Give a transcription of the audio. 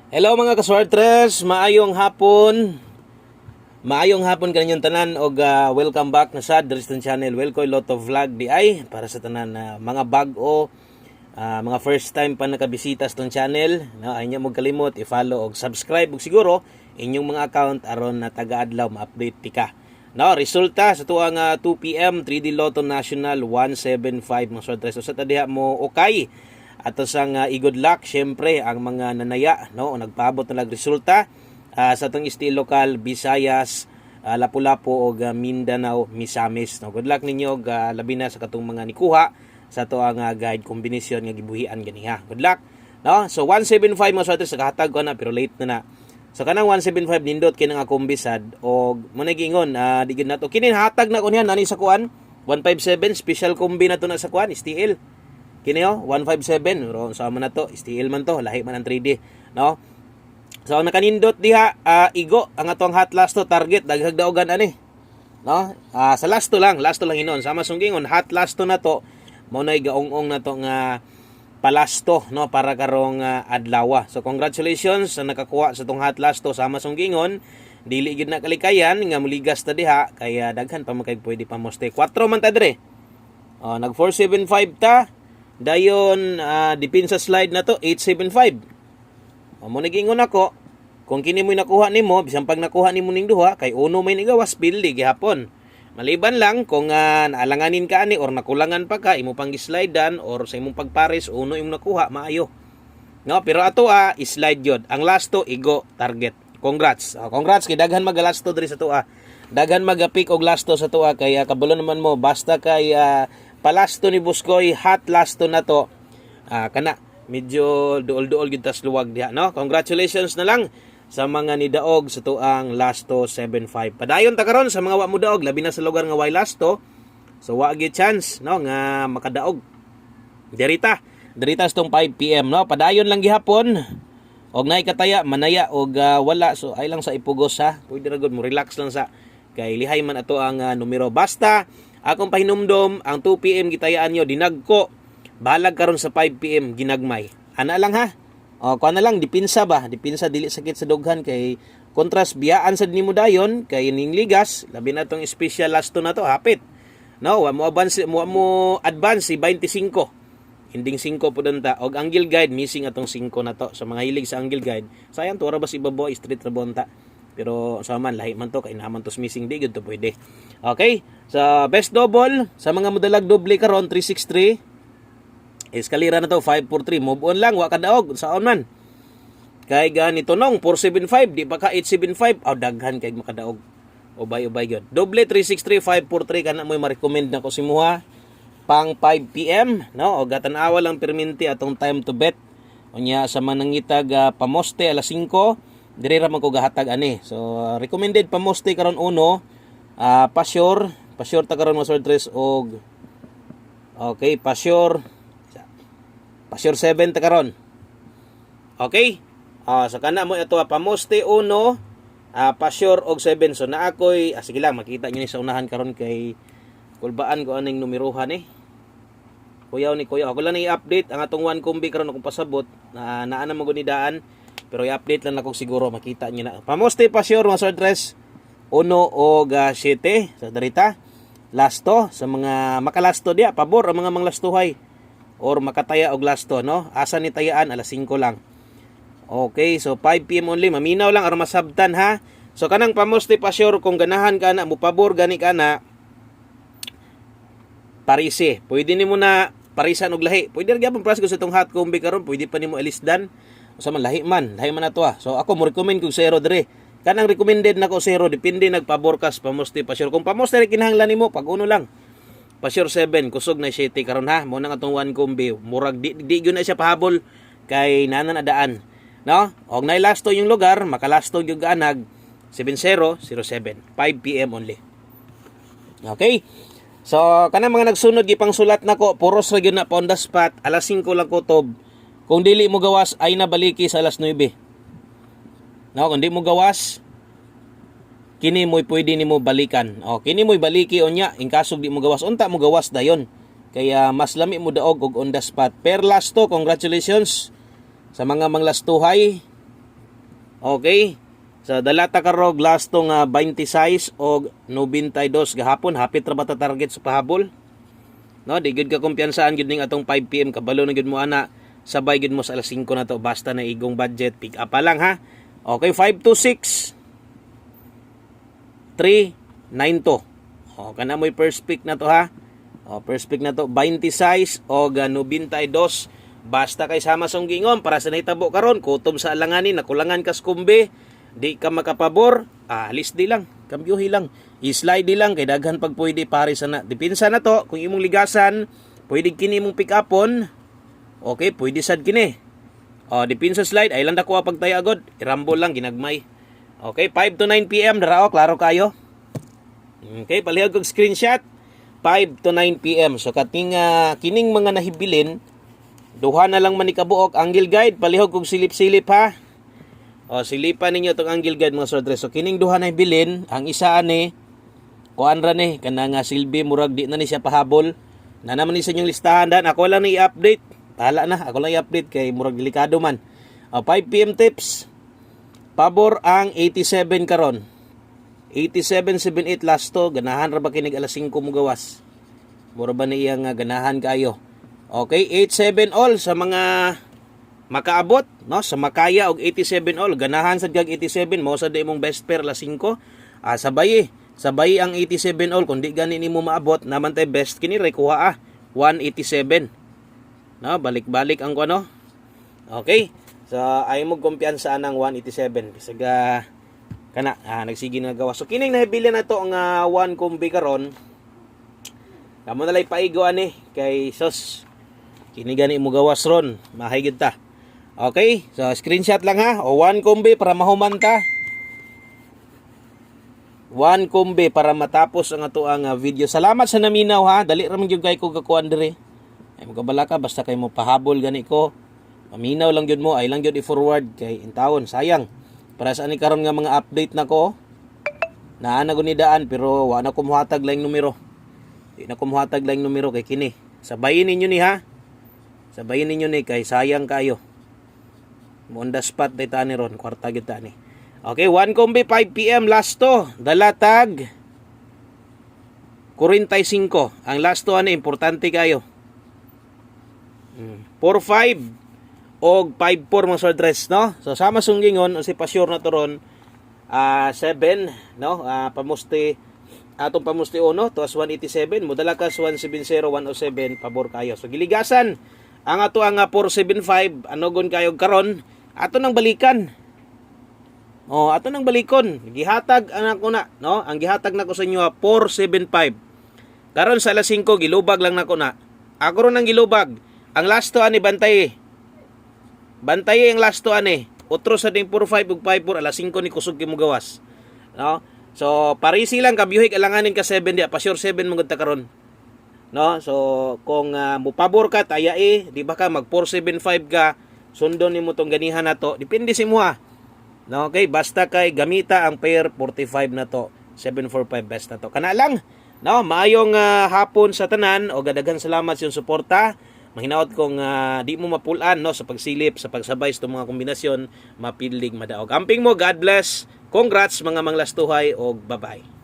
Hello mga kaswartres, maayong hapon. Maayong hapon kaninyong tanan og welcome back na sa Driston Channel. Welcome Lotto Vlog di ay para sa tanan na mga bag-o, mga first time pa nakabisita sa tong channel. No, ay niyo magkalimot i-follow og subscribe ug siguro inyong mga account aron na taga-adlaw ma-update tika. No, resulta sa tuang 2 PM 3D Lotto National 175 mga kaswartres. So sa tadiha mo okay. Ato sang i-good luck syempre ang mga nanaya no nagpaabot na resulta sa atong steel local Visayas, Lapu-Lapu ug Mindanao, Misamis no. Good luck ninyo labi na sa katong mga nikuha sa to ang guide combination nga gibuhian ganiha. Good luck no. So 175 mga swerte sa kahatag ko na pero late na. So kanang 175 nindot kini nga kombisad og mo nagingon di gid nato kini hatag na ko niya nani sa kuan 157 special combi na to na sa kuan steel. Kini 157 pero sa man na to steel man to lahi man ang 3D no. So ang nakanindot diha igo ang atong hot last to target daghag daogan ani no. Sa last to lang inon sama sunggingon hot last to na to mao nay gaong-ong na to nga palasto no para karong adlaw. So congratulations sa nakakuha sa tong hot last to sama sunggingon dili gid na kalikayan nga muligas ta diha kaya daghan pa makay pwede pa moste 4 man ta dire. Nag 475 ta. Dayon dipin sa slide na to 875. Mo nagingon ako kung kini mo nakuha nimo bisan pag nakuha nimo ning duha kay uno may nigawas pildi gihapon. Maliban lang kung naalanganin ka ani or nakulangan pa ka imo pang slidean or sa imong pagpares uno imong nakuha maayo. No, pero ato slide yod. Ang last to igo target. Congrats. Congrats kay daghan mag-last to diri sa tuwa. Daghan mag-pick og last to sa tuwa kay kabalo naman mo basta kay palasto ni Buskoy hot lasto na to kana medyo duol-duol gid tas luwag diha no. Congratulations na lang sa mga nidaog sa tuang lasto 75. Padayon ta karon sa mga wa mo daog labi na sa lugar nga way lasto. So wa gyud chance no nga makadaog. Dirita sa tong 5 PM no. Padayon lang gihapon. Og nay kataya manaya og wala so ay lang sa ipugos ha. Pwede ra gud mo relax lang sa kay lihay man ato ang numero basta akong pahinumdom ang 2 PM gitayaan nyo dinagko balag karon sa 5 PM ginagmay ana lang ha kuan na lang dipinsa dili sakit sa dughan kay kontras biyaan sad nimo dayon kay ning ligas labi na tong special last to na to hapit no mo advance si 25 ending 5 pud ta og angle guide missing atong 5 na to sa mga hilig sa angle guide sayang to ra bas ibabaw street ra bonta pero sa man lahi man to kay naman to missing di gud to pwede. Okay, sa best double sa mga modalag doble karon 363 eskalera na to 543 move on lang wa kadaog saon man kay ganito nong 475 di pa ka 875 daghan kay makadaog ubay gyud doble 363 543 kana mo ma-recommend nako si muha pang 5 PM no og gatan-awa lang perminti atong time to bet unya sa manangitag pamoste alas 5 dire ra man ko gahatag ani. So recommended pamoste karon uno, pasyor ta karon mga sortres og okay, pasyor 7 ta karon. Okay? So kana mo ito pamoste uno, pasyor og 7. So na ako'y sige lang makita niyo ni sa unahan karon kay kulbaan ko aning numerohan Kuyaw ako lang i-update ang atong one combi karon akong pasabot na naana man gud ni daan. Pero i-update lang ako siguro makita niyo na. Pamoste pasyor mga sortres 1 og 7 sa darita. Lasto sa mga makalasto dia pabor ang mga manglastuhay or makataya og lasto no. Asa ni tayaan alas 5 lang. Okay, so 5 PM only maminaw lang aron masabtan ha. So kanang pamoste pasyor kung ganahan ka na mo pabor gani ka na parise. Pwede nimo na parisan og lahi. Pwede ra gyapon pras ko sa tong hot combi karon, pwede pa nimo ilisdan. Sa man lahi man ato So ako mo recommend kog zero dire. Kanang recommended nako zero depende nagpaborkas pamoste pasyor. Kung pamoste kinahanglan nimo pag uno lang. Pasyor 7 kusog na 7 karon ha. Mo nang atong one combi murag di gyud na siya pahabol kay nanan adaan. No? Og nay lasto yung lugar makalasto gyud ganag 7007 5 PM only. Okay? So kanang mga nagsunod gipang sulat nako puros ra gyud na on the spot alas 5 lang kutob. Kung dili mo gawas ay nabaliki sa alas 9. No, kung di mo gawas kini mo'y pwede nimo balikan. Kini mo'y baliki unya in kasog di mo gawas unta mo gawas dayon. Kaya mas lami mo daog og on the spot. Per last to, congratulations sa mga manglastuhay. Okay? Sa dalata karog last tong 26 og 92 gahapon hapit ra ba ta target sa pahabol? No, di gud ka kumpiyansaan gud ning atong 5 PM kabalo na gud mo ana. Sabay gud mo sa alas 5 na to basta na igong budget pick up pa lang ha. Okay, 526 392. O kana mo'y first pick na to ha. O first pick na to 26 og 92. Basta kay sama song gingon para sa nahitabo karon kutob sa alanganin nakulangan kas kumbe di ka makapabor alis di lang kambyuhi lang i-slide di lang kay daghan pag pwede pare sana dipinsa na to kung imong ligasan pwede kini imong pick upon okay pwede sad kini dipinsa slide ay lang dako pagtaya agod irambol lang ginagmay okay 5 to 9 PM dara klaro kayo okay palihog og screenshot 5 to 9 PM so kating kining mga nahibilin duha na lang man ni kabuok angle guide palihog kog silip-silip ha. O silipan ninyo tong angle guide mga sordres. So kining duha na bilin, ang isa ani kuan ra ni kana nga silbi murag di na ni siya pahabol. Na naman ni sa inyong listahan dan ako lang ni i-update. Bahala na ako lang i-update kay murag delikado man. 5 PM tips. Pabor ang 87 karon. 8778 last to ganahan ra ba kinig alas 5 mo gawas. Mura ba niya nga ganahan kayo? Okay, 87 all sa mga makaabot, no? Sa makaya og 87 all, ganahan sad kag 87 mo sa di mong best pair la 5. Sabay ang 87 all kun di gani nimo maabot naman tay best kini re kuha 187. No, balik-balik ang kuno. Okay. So ay mo kumpiyansa nang 187 bisag kana nagsige na gawa. So kining nahibili na to ang 1 kombi karon. Kamo na lay paigo ani kay sos kini gani mo gawas ron, mahigid ta. Okay, so screenshot lang ha. O 1 kombi para mahuman ta. 1 kombi para matapos ang ato ang video. Salamat sa naminaw ha. Dali ra man gyud kay ko kakuan dire. Ay magabala ka basta kay mo pahabol gani ko. Maminaw lang gyud mo, ay lang gyud i-forward kay intawon sayang. Para sa ani karon nga mga update nako. Naa na guni daan pero wa na ko mohatag lang numero. Di na ko mohatag lang numero kay kini. Sabayin ninyo ni ha. Sabayin ninyo ni kay sayang kayo. On the spot day tani ron, kwarta gyud tani. Okay, 1 kombi 5 PM last to. Dalatag 45. Ang last to ani importante kayo. 45 og 54 mga sordres, no? So sama sunggingon si pasyor na to ron 7, no? Pamusti atong pamusti uno to 187 modala ka 170 107 pabor kayo. So giligasan ang ato ang 475 anogon kayo karon ato nang balikan. Ato nang balikon. Gihatag ana ko na, no? Ang gihatag nako sa inyo 475. Karon sa alas 5 gilubag lang nako na. Ako ron ang gilubag. Ang last to ani bantay. Bantay ang last to ani. Otro sa ding 45 ug 54 alas 5 ni kusog mo gawas. No? So parisi lang kabyuhig alanganin ka 7 di pa sure 7 mangud ta karon. No? So kung mupabor ka taya di ba ka mag 475 ka sundon nimo tong ganihan nato depende si mo ha. No, okay, basta kay gamita ang pair 45 na to 745 best na to kana lang. No, maayong hapon sa tanan o gadagan salamat sa suporta. Mahinaot kong di mo mapulan no sa pagsilip sa pagsabay sa mga kombinasyon mapilig madaog. Amping mo, God bless. Congrats mga manglastuhay o bye-bye.